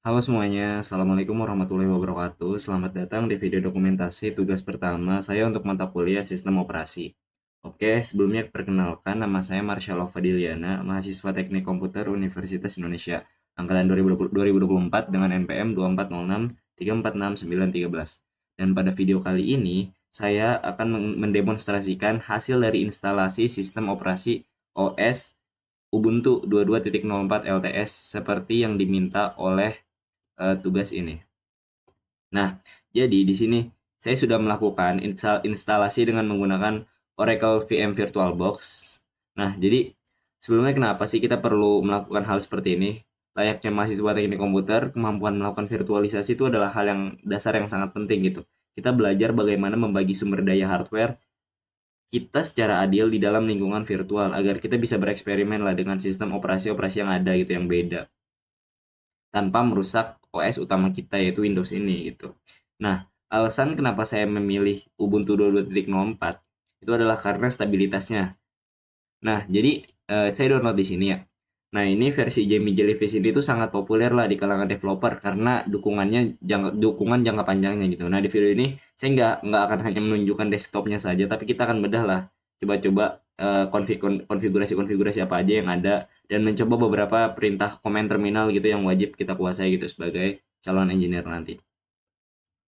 Halo semuanya, Assalamualaikum warahmatullahi wabarakatuh. Selamat datang di video dokumentasi tugas pertama saya untuk mata kuliah Sistem Operasi. Oke, sebelumnya perkenalkan nama saya Marsyallah Fadiliana, mahasiswa Teknik Komputer Universitas Indonesia, angkatan 2024 dengan NPM 2406346913. Dan pada video kali ini, saya akan mendemonstrasikan hasil dari instalasi sistem operasi OS Ubuntu 22.04 LTS seperti yang diminta oleh tugas ini. Nah, jadi di sini saya sudah melakukan instalasi dengan menggunakan Oracle VM VirtualBox. Nah, jadi sebelumnya kenapa sih kita perlu melakukan hal seperti ini? Layaknya mahasiswa teknik komputer, kemampuan melakukan virtualisasi itu adalah hal yang dasar yang sangat penting gitu. Kita belajar bagaimana membagi sumber daya hardware kita secara adil di dalam lingkungan virtual agar kita bisa bereksperimen lah dengan sistem operasi-operasi yang ada gitu yang beda tanpa merusak OS utama kita yaitu Windows ini gitu. Nah, alasan kenapa saya memilih Ubuntu 22.04 itu adalah karena stabilitasnya. Nah, jadi saya download di sini ya. Nah, ini versi Jammy Jellyfish ini tuh sangat populer lah di kalangan developer karena dukungan jangka panjangnya gitu. Nah, di video ini saya nggak akan hanya menunjukkan desktopnya saja, tapi kita akan bedah lah, coba-coba konfigurasi-konfigurasi apa aja yang ada dan mencoba beberapa perintah command terminal gitu yang wajib kita kuasai gitu sebagai calon engineer nanti.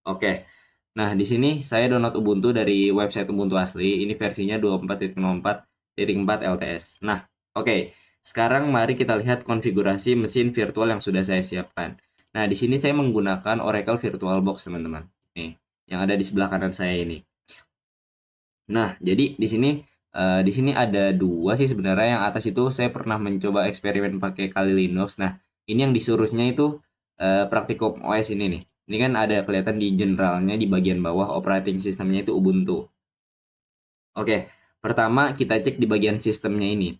Oke. Nah, di sini saya download Ubuntu dari website Ubuntu asli. Ini versinya 24.04.4 LTS. Nah, oke. Sekarang mari kita lihat konfigurasi mesin virtual yang sudah saya siapkan. Nah, di sini saya menggunakan Oracle VirtualBox, teman-teman. Nih, yang ada di sebelah kanan saya ini. Nah, jadi di sini ada dua sih sebenarnya. Yang atas itu saya pernah mencoba eksperimen pakai Kali Linux. Nah, ini yang disuruhnya itu Praktikum OS ini nih. Ini kan ada kelihatan di generalnya di bagian bawah operating sistemnya itu Ubuntu. Oke, pertama kita cek di bagian sistemnya ini.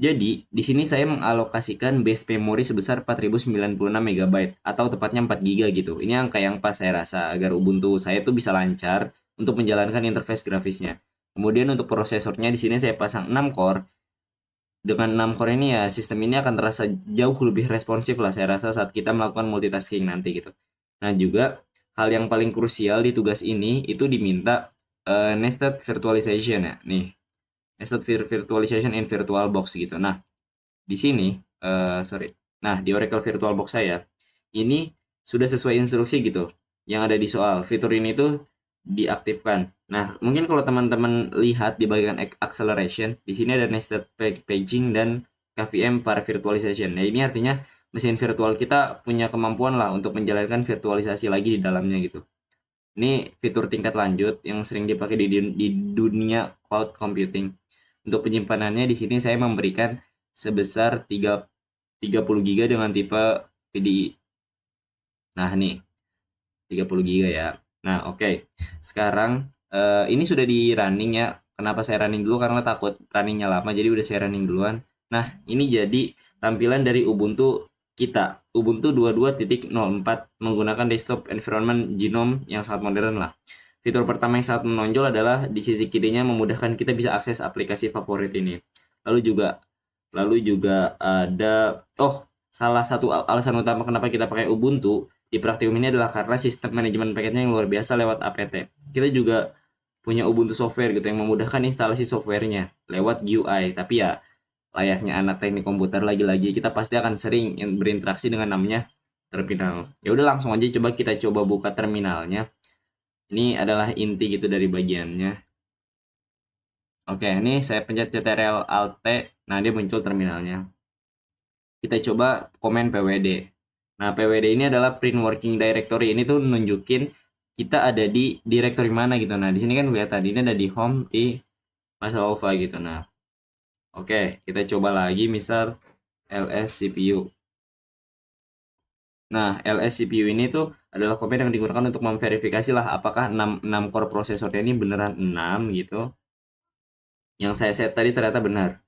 Jadi, di sini saya mengalokasikan base memory sebesar 4096 MB atau tepatnya 4 GB gitu. Ini angka yang pas saya rasa agar Ubuntu saya tuh bisa lancar untuk menjalankan interface grafisnya. Kemudian untuk prosesornya di sini saya pasang 6 core. Dengan 6 core ini ya sistem ini akan terasa jauh lebih responsif lah saya rasa saat kita melakukan multitasking nanti gitu. Nah, juga hal yang paling krusial di tugas ini itu diminta nested virtualization ya. Nih, nested virtualization in VirtualBox gitu. Nah, di sini sorry. Nah, di Oracle VirtualBox saya ini sudah sesuai instruksi gitu. Yang ada di soal fitur ini tuh diaktifkan. Nah, mungkin kalau teman-teman lihat di bagian acceleration, di sini ada nested paging dan KVM para virtualization. Nah, ini artinya mesin virtual kita punya kemampuan lah untuk menjalankan virtualisasi lagi di dalamnya gitu. Ini fitur tingkat lanjut yang sering dipakai di dunia cloud computing. Untuk penyimpanannya di sini saya memberikan sebesar 30 GB dengan tipe PDI. Nah, nih 30 GB ya. Nah, oke. Sekarang ini sudah di running ya. Kenapa saya running dulu? Karena takut runningnya lama, jadi udah saya running duluan. Nah, ini jadi tampilan dari Ubuntu kita. Ubuntu 22.04 menggunakan desktop environment Genome yang sangat modern lah. Fitur pertama yang sangat menonjol adalah di sisi kirinya memudahkan kita bisa akses aplikasi favorit ini. Lalu juga ada salah satu alasan utama kenapa kita pakai Ubuntu di praktikum ini adalah karena sistem manajemen paketnya yang luar biasa lewat apt. Kita juga punya Ubuntu software gitu yang memudahkan instalasi softwarenya lewat GUI. Tapi ya layaknya anak teknik komputer lagi-lagi kita pasti akan sering berinteraksi dengan namanya terminal. Ya udah langsung aja kita coba buka terminalnya. Ini adalah inti gitu dari bagiannya. Oke, ini saya pencet Ctrl Alt T. Nah, dia muncul terminalnya. Kita coba komen PWD. Nah, PWD ini adalah print working directory. Ini tuh nunjukin kita ada di directory mana gitu. Nah, di sini kan lihat tadi ini ada di home di Masalova gitu. Nah, oke, kita coba lagi misal ls CPU. Nah, ls CPU ini tuh adalah komen yang digunakan untuk memverifikasi lah apakah 6 core prosesornya ini beneran 6 gitu. Yang saya set tadi ternyata benar.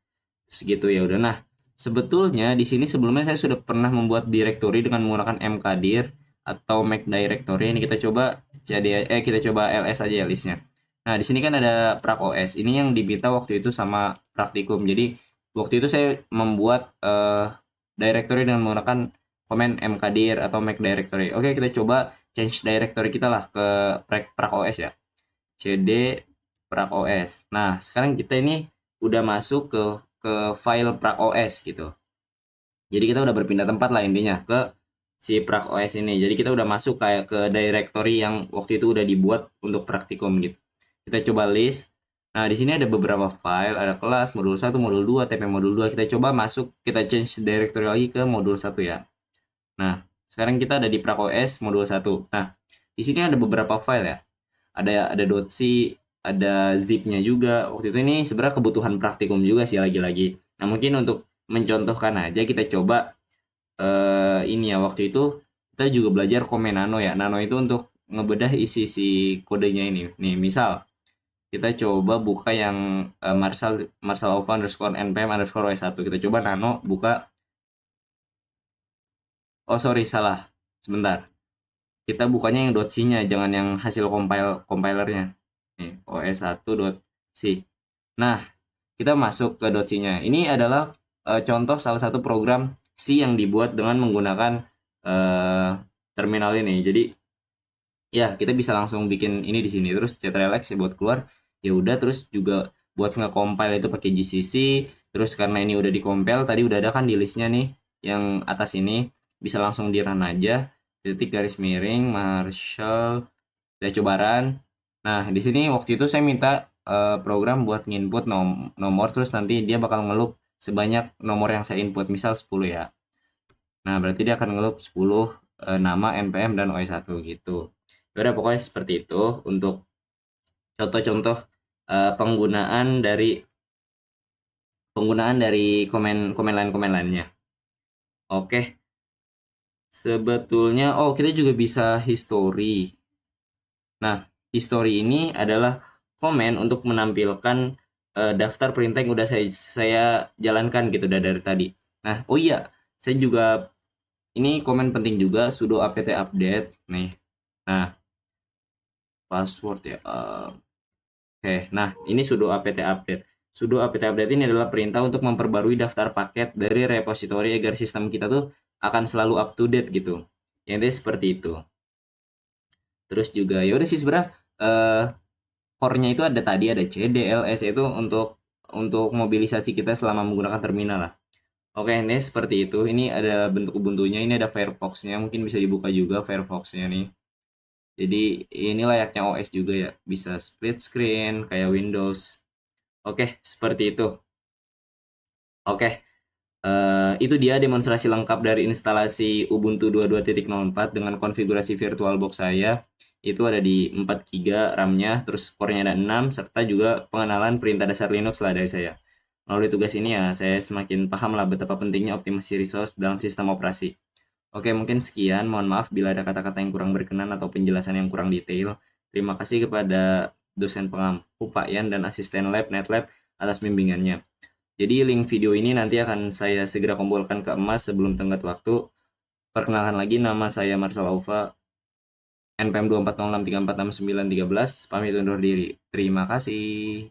Segitu ya udah. Nah, sebetulnya di sini sebelumnya saya sudah pernah membuat directory dengan menggunakan mkdir atau make directory. Ini kita coba ls aja ya listnya. Nah, di sini kan ada prak OS. Ini yang diminta waktu itu sama praktikum. Jadi waktu itu saya membuat directory dengan menggunakan komen mkdir atau make directory. Oke, kita coba change directory kita lah ke PrakOS ya. cd PrakOS. Nah, sekarang kita ini udah masuk ke file PrakOS gitu. Jadi kita udah berpindah tempat lah intinya ke si PrakOS ini. Jadi kita udah masuk kayak ke directory yang waktu itu udah dibuat untuk praktikum gitu. Kita coba list. Nah, di sini ada beberapa file, ada kelas, modul 1, modul 2, TP modul 2. Kita coba masuk, kita change directory lagi ke modul 1 ya. Nah, sekarang kita ada di PrakOS modul 1. Nah, di sini ada beberapa file ya. Ada .c, ada zip-nya juga. Waktu itu ini sebenarnya kebutuhan praktikum juga sih lagi-lagi. Nah, mungkin untuk mencontohkan aja kita coba ini ya, waktu itu kita juga belajar komen nano ya. Nano itu untuk ngebedah isi si kodenya ini. Nih, misal kita coba buka yang Marshall Alpha underscore npm underscore w1. Kita coba nano buka. Oh sorry, salah. Sebentar. Kita bukanya yang .c-nya, jangan yang hasil compilernya. Nih, os1.c. Nah, kita masuk ke .c-nya. Ini adalah contoh salah satu program C yang dibuat dengan menggunakan terminal ini. Jadi ya kita bisa langsung bikin ini di sini. Terus ctrl-x ya buat keluar. Ya udah, terus juga buat nge-compile itu pakai GCC. Terus karena ini udah di-compile, tadi udah ada kan di listnya nih yang atas ini, bisa langsung di run aja. Titik garis miring Marshall, udah coba run. Nah, di sini waktu itu saya minta program buat nginput nomor, terus nanti dia bakal ngeloop sebanyak nomor yang saya input, misal 10 ya. Nah, berarti dia akan ngeloop 10 nama, npm, dan OS1 gitu. Udah pokoknya seperti itu untuk contoh-contoh penggunaan dari komen lainnya. Oke. Sebetulnya kita juga bisa history. Nah, history ini adalah komen untuk menampilkan daftar perintah yang udah saya jalankan gitu dari tadi. Nah, oh iya, saya juga ini komen penting juga, sudo apt update nih. Nah, password ya. Oke, nah ini sudo apt update. Sudo apt update ini adalah perintah untuk memperbarui daftar paket dari repository agar sistem kita tuh akan selalu up to date gitu. Yang intinya seperti itu. Terus juga ya udah sih sebenarnya core-nya itu ada tadi, ada cd, ls itu untuk mobilisasi kita selama menggunakan terminal lah. Oke, ini seperti itu. Ini ada bentuk Ubuntu-nya, ini ada Firefox-nya, mungkin bisa dibuka juga Firefox-nya nih. Jadi ini layaknya OS juga ya, bisa split screen kayak Windows. Oke, seperti itu. Oke, itu dia demonstrasi lengkap dari instalasi Ubuntu 22.04 dengan konfigurasi VirtualBox saya. Itu ada di 4 GB RAM-nya, terus core-nya ada 6, serta juga pengenalan perintah dasar Linux lah dari saya. Melalui tugas ini ya, saya semakin paham lah betapa pentingnya optimasi resource dalam sistem operasi. Oke, mungkin sekian. Mohon maaf bila ada kata-kata yang kurang berkenan atau penjelasan yang kurang detail. Terima kasih kepada dosen pengampu Pak Yan dan asisten lab NetLab atas bimbingannya. Jadi link video ini nanti akan saya segera kumpulkan ke Emas sebelum tenggat waktu. Perkenalkan lagi, nama saya Marshall Alpha, NPM 2406346913. Pamit undur diri. Terima kasih.